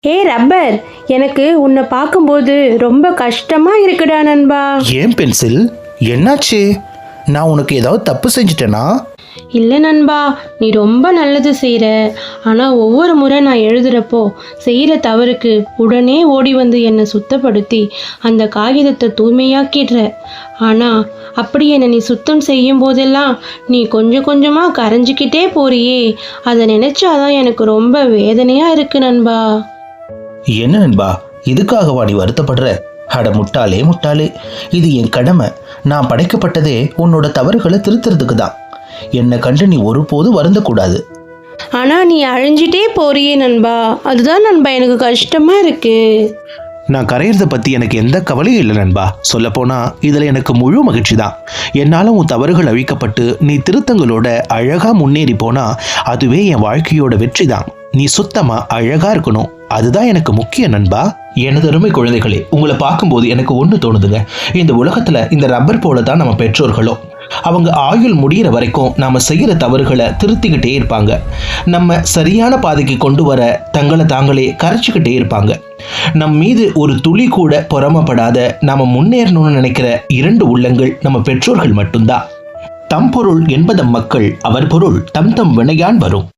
Rubber, எனக்கு உன்னை பார்க்கும்போது ரொம்ப கஷ்டமா இருக்குடா நண்பா. ஏன் பென்சில், என்னாச்சு? நான் உனக்கு ஏதாவது தப்பு செஞ்சிட்டேனா? இல்லை நண்பா, நீ ரொம்ப நல்லது செய்கிற. ஆனால் ஒவ்வொரு முறை நான் எழுதுகிறப்போ செய்கிற தவறுக்கு உடனே ஓடி வந்து என்னை சுத்தப்படுத்தி அந்த காகிதத்தை தூய்மையாக்கிடுற. ஆனால் அப்படி என்னை நீ சுத்தம் செய்யும் போதெல்லாம் நீ கொஞ்சம் கொஞ்சமாக கரைஞ்சிக்கிட்டே போறியே, அதை நினச்சாதான் எனக்கு ரொம்ப வேதனையாக இருக்கு நண்பா. என்ன நண்பா, இதுக்காகவா நீ வருத்தப்படுற? அட முட்டாளே முட்டாளே, இது என் கடமை. நான் படைக்கப்பட்டதே உன்னோட தவறுகளை திருத்துறதுக்கு தான். என்னை கண்டு நீ ஒருபோதும் வருந்தக்கூடாது. ஆனால் நீ அழிஞ்சிட்டே போறியே நண்பா, அதுதான் நண்பா எனக்கு கஷ்டமா இருக்கு. நான் கரையிறத பற்றி எனக்கு எந்த கவலையும் இல்லை நண்பா. சொல்லப்போனால் இதில் எனக்கு முழு மகிழ்ச்சி தான். என்னால் உன் தவறுகள் அழிக்கப்பட்டு நீ திருத்தங்களோட அழகாக முன்னேறி போனால் அதுவே என் வாழ்க்கையோட வெற்றி தான். நீ சுத்தமாக அழகாக இருக்கணும், அதுதான் எனக்கு முக்கிய நண்பா. எனது அருமை குழந்தைகளே, உங்களை பார்க்கும்போது எனக்கு ஒன்று தோணுதுங்க. இந்த உலகத்தில் இந்த ரப்பர் போல தான் நம்ம பெற்றோர்களும். அவங்க ஆயுள் முடிகிற வரைக்கும் நாம் செய்கிற தவறுகளை திருத்திக்கிட்டே இருப்பாங்க. நம்ம சரியான பாதைக்கு கொண்டு வர தங்களை தாங்களே கரைச்சிக்கிட்டே இருப்பாங்க. நம் மீது ஒரு துளி கூட பொறாமப்படாத நாம் முன்னேறணும்னு நினைக்கிற 2 உள்ளங்கள் நம்ம பெற்றோர்கள் மட்டும்தான். தம் பொருள் என்பதம் மக்கள், அவர் பொருள் தம் தம் வினையான் வரும்.